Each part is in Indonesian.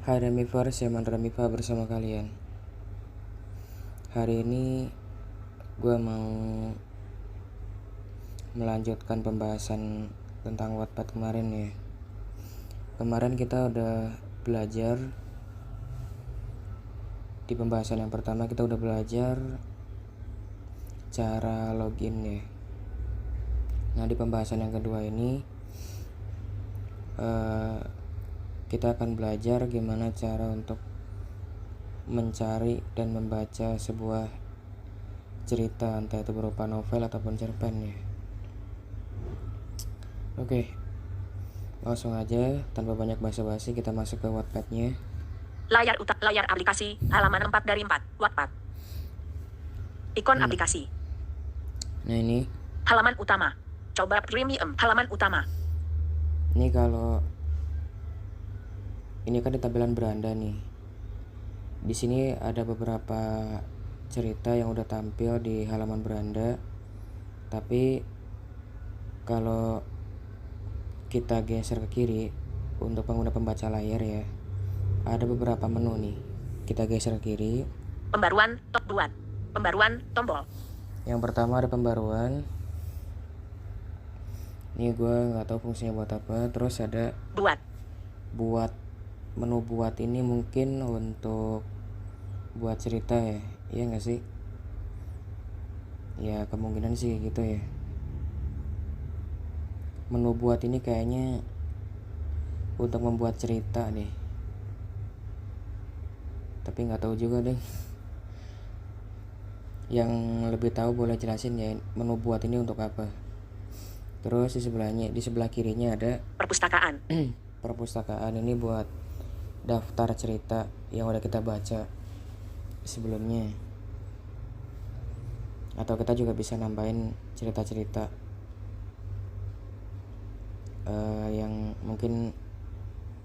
Hai Remivers, Yaman Remiva bersama kalian. Hari ini gue mau melanjutkan pembahasan tentang Wattpad kemarin ya. Kemarin kita udah belajar, di pembahasan yang pertama kita udah belajar cara login ya. Nah di pembahasan yang kedua ini kita akan belajar gimana cara untuk mencari dan membaca sebuah cerita, entah itu berupa novel ataupun cerpen ya. Oke, langsung aja tanpa banyak basa-basi kita masuk ke Wattpad-nya. Layar aplikasi, halaman 4 dari 4, Wattpad. Ikon aplikasi. Nah ini Halaman utama. Coba premium, halaman utama. Ini kalau ini kan di tampilan beranda nih. Di sini ada beberapa cerita yang udah tampil di halaman beranda. Tapi kalau kita geser ke kiri untuk pengguna pembaca layar ya, ada beberapa menu nih. Kita geser ke kiri. Pembaruan, top buat. Pembaruan, tombol. Yang pertama ada pembaruan. Ini gue nggak tahu fungsinya buat apa. Terus ada buat. Menu buat ini mungkin untuk buat cerita ya, iya nggak sih? Ya kemungkinan sih gitu ya. Menu buat ini kayaknya untuk membuat cerita deh, tapi nggak tahu juga deh. Yang lebih tahu boleh jelasin ya, menu buat ini untuk apa. Terus di sebelah kirinya ada Perpustakaan. Perpustakaan. Ini buat daftar cerita yang udah kita baca sebelumnya, atau kita juga bisa nambahin cerita-cerita yang mungkin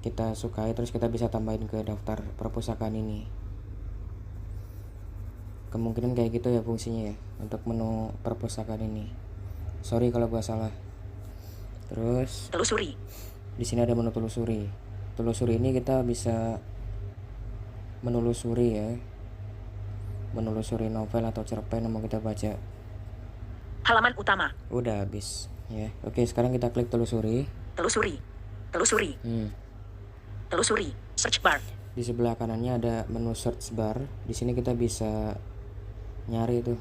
kita sukai, terus kita bisa tambahin ke daftar perpustakaan ini. Kemungkinan kayak gitu ya fungsinya ya untuk menu perpustakaan ini. Sorry kalau gua salah. Terus Telusuri. Di sini ada menu telusuri. Telusuri ini kita bisa menelusuri ya, menelusuri novel atau cerpen yang mau kita baca. Halaman utama. Udah habis ya. Oke, sekarang kita klik telusuri. Telusuri. Telusuri. Search bar. Di sebelah kanannya ada menu search bar. Di sini kita bisa nyari tuh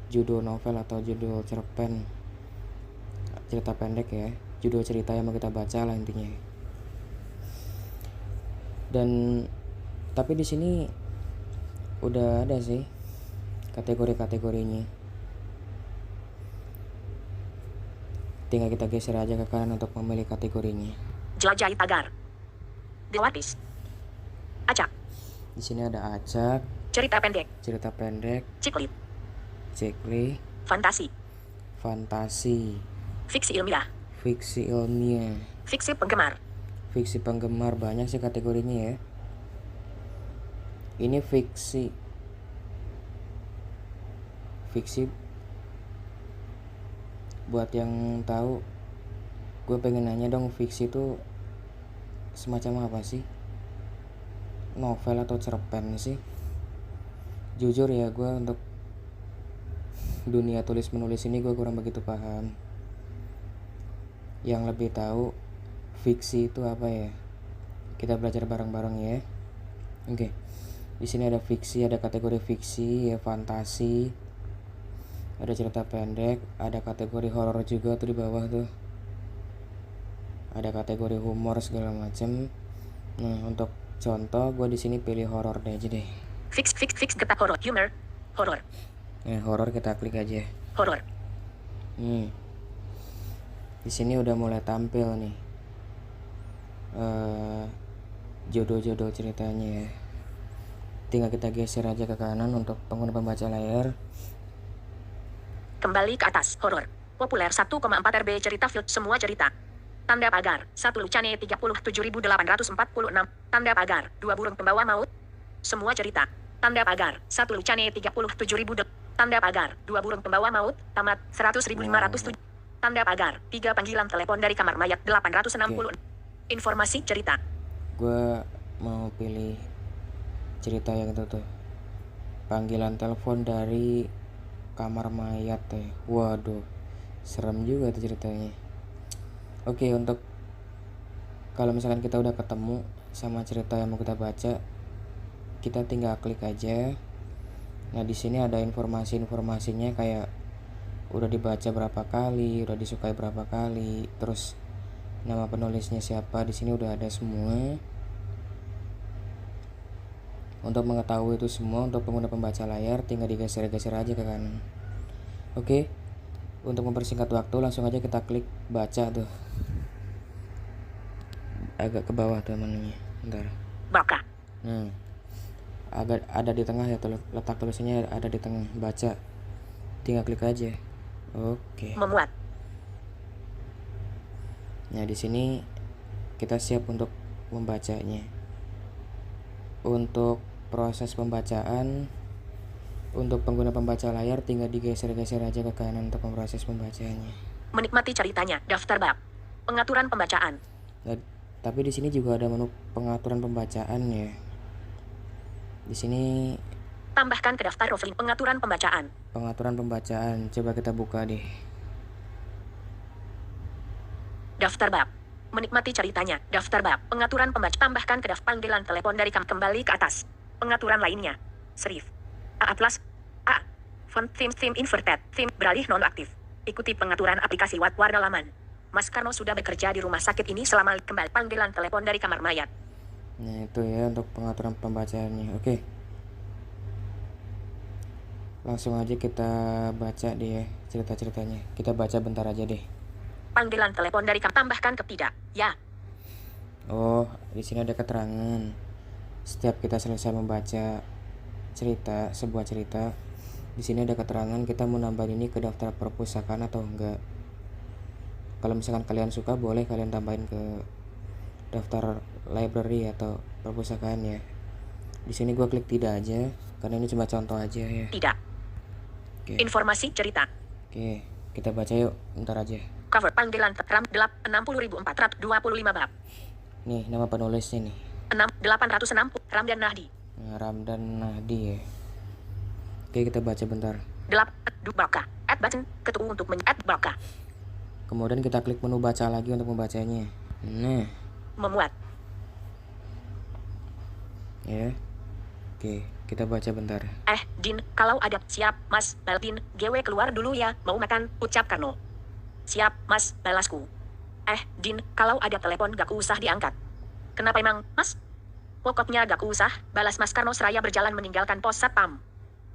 judul novel atau judul cerpen, cerita pendek ya, judul cerita yang mau kita baca lah intinya. Dan tapi di sini udah ada sih kategori-kategorinya. Tinggal kita geser aja ke kanan untuk memilih kategorinya. Jelajahi tagar. Dilapis. Acak. Di sini ada acak, Cerita pendek, cikli, fantasi, fiksi ilmiah, fiksi penggemar. Banyak sih kategorinya ya. Ini fiksi buat yang tahu, gue pengen nanya dong, fiksi itu semacam apa sih? Novel atau cerpen sih? Jujur ya, gue untuk dunia tulis menulis ini gue kurang begitu paham. Yang lebih tahu fiksi itu apa ya? Kita belajar bareng-bareng ya. Oke. Di sini ada fiksi, ada kategori fiksi ya, fantasi, ada cerita pendek, ada kategori horor juga tuh di bawah tuh. Ada kategori humor segala macem. Nah, untuk contoh gue di sini pilih horor deh aja deh. Fix getak horor, humor, horor. Nah, horor kita klik aja. Horor. Di sini udah mulai tampil nih judul-judul ceritanya ya. Tinggal kita geser aja ke kanan untuk pengguna pembaca layar. Kembali ke atas, horor. Populer 1,4 RB cerita film semua cerita. Tanda pagar, 1 Lucane 37.846. Tanda pagar, 2 burung pembawa maut. Semua cerita. Tanda pagar, 1 Lucane 37.000. Tanda pagar, 2 burung pembawa maut. Tamat, 100.507. Tanda pagar, 3 panggilan telepon dari kamar mayat 860. Informasi cerita. Gue mau pilih cerita yang itu tuh, panggilan telepon dari kamar mayat ya. Waduh, serem juga tuh ceritanya. Oke, untuk kalau misalkan kita udah ketemu sama cerita yang mau kita baca, kita tinggal klik aja. Nah, di sini ada informasinya kayak udah dibaca berapa kali, udah disukai berapa kali, terus nama penulisnya siapa, di sini udah ada semua. Untuk mengetahui itu semua, untuk pengguna pembaca layar tinggal digeser-geser aja ke kanan. Oke, untuk mempersingkat waktu langsung aja kita klik baca tuh. Agak ke bawah tuh menunya. Bentar. Baca. Agak ada di tengah ya, letak tulisannya ada di tengah, baca. Tinggal klik aja. Oke. Memuat. Nah, di sini kita siap untuk membacanya. Untuk proses pembacaan, untuk pengguna pembaca layar tinggal digeser-geser aja ke kanan untuk memproses pembacaannya. Menikmati ceritanya, daftar bab, pengaturan pembacaan. Nah, tapi di sini juga ada menu pengaturan pembacaan ya. Di sini tambahkan ke daftar Rowling pengaturan pembacaan. Pengaturan pembacaan, coba kita buka deh. Daftar bab. Menikmati ceritanya, daftar bab, pengaturan pembaca, tambahkan ke daftar panggilan telepon dari kembali ke atas. Pengaturan lainnya. Serif. AA plus. A. Font theme inverted. Theme beralih nonaktif. Ikuti pengaturan aplikasi warna laman. Mas Karno sudah bekerja di rumah sakit ini selama kembali panggilan telepon dari kamar mayat. Nah, itu ya untuk pengaturan pembacaannya. Oke. Langsung aja kita baca deh ya cerita-ceritanya. Kita baca bentar aja deh. Panggilan telepon dari tambahkan ke tidak. Ya. Oh, di sini ada keterangan. Setiap kita selesai membaca sebuah cerita, di sini ada keterangan kita mau nambah ini ke daftar perpustakaan atau enggak. Kalau misalkan kalian suka, boleh kalian tambahin ke daftar library atau perpustakaan ya. Di sini gua klik tidak aja karena ini cuma contoh aja ya. Tidak. Oke. Informasi cerita. Oke, kita baca yuk, bentar aja. Cover panggilan RAM 60.425 bab. Nih, nama penulisnya nih. 860 Ramdan Nahdi. Nah, Ramdan Nahdi ya. Oke, kita baca bentar. Baca. Add button ketu untuk add baca. Kemudian kita klik menu baca lagi untuk membacanya. Nah. Memuat. Ya. Oke, kita baca bentar. Din, kalau ada siap, Mas, Din, GW keluar dulu ya, mau makan, ucap Karno. Siap, Mas, balasku. Din, kalau ada telepon gak usah diangkat. Kenapa emang, Mas? Pokoknya gak usah, balas Mas Karno seraya berjalan meninggalkan pos satpam.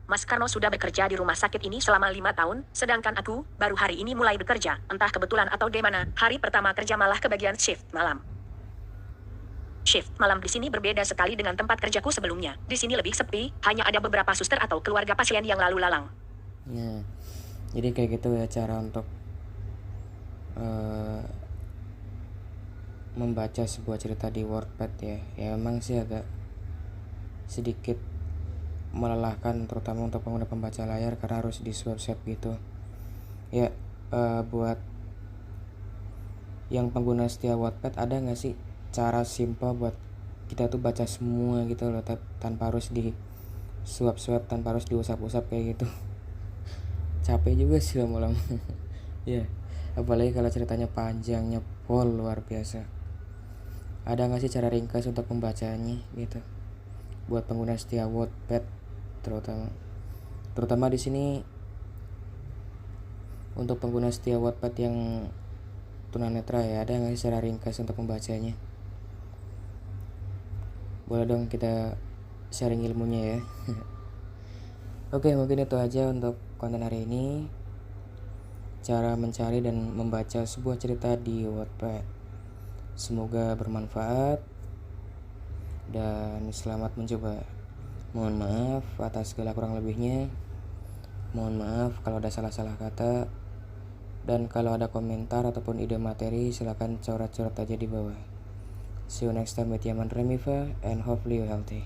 Mas Karno sudah bekerja di rumah sakit ini selama 5 tahun, sedangkan aku, baru hari ini mulai bekerja, entah kebetulan atau gimana, hari pertama kerja malah ke bagian shift malam. Shift malam di sini berbeda sekali dengan tempat kerjaku sebelumnya. Di sini lebih sepi, hanya ada beberapa suster atau keluarga pasien yang lalu lalang. Nah, jadi kayak gitu ya cara untuk membaca sebuah cerita di Wattpad ya. Ya emang sih agak sedikit melelahkan, terutama untuk pengguna pembaca layar karena harus di swipe gitu. Ya, buat yang pengguna setia Wattpad, ada nggak sih cara simpel buat kita tuh baca semua gitu loh, tanpa harus di swipe tanpa harus diusap-usap kayak gitu. Capek juga sih lama-lama. Ya, apalagi kalau ceritanya panjangnya luar biasa. Ada nggak sih cara ringkas untuk pembacanya gitu buat pengguna setia Wattpad terutama di sini untuk pengguna setia Wattpad yang tunanetra ya, ada nggak sih cara ringkas untuk membacanya? Boleh dong kita sharing ilmunya ya. Oke, mungkin itu aja untuk konten hari ini, cara mencari dan membaca sebuah cerita di Wattpad. Semoga bermanfaat dan selamat mencoba. Mohon maaf atas segala kurang lebihnya. Mohon maaf kalau ada salah-salah kata. Dan kalau ada komentar ataupun ide materi, silakan coret-coret aja di bawah. See you next time with Yaman Remifa and hopefully you healthy.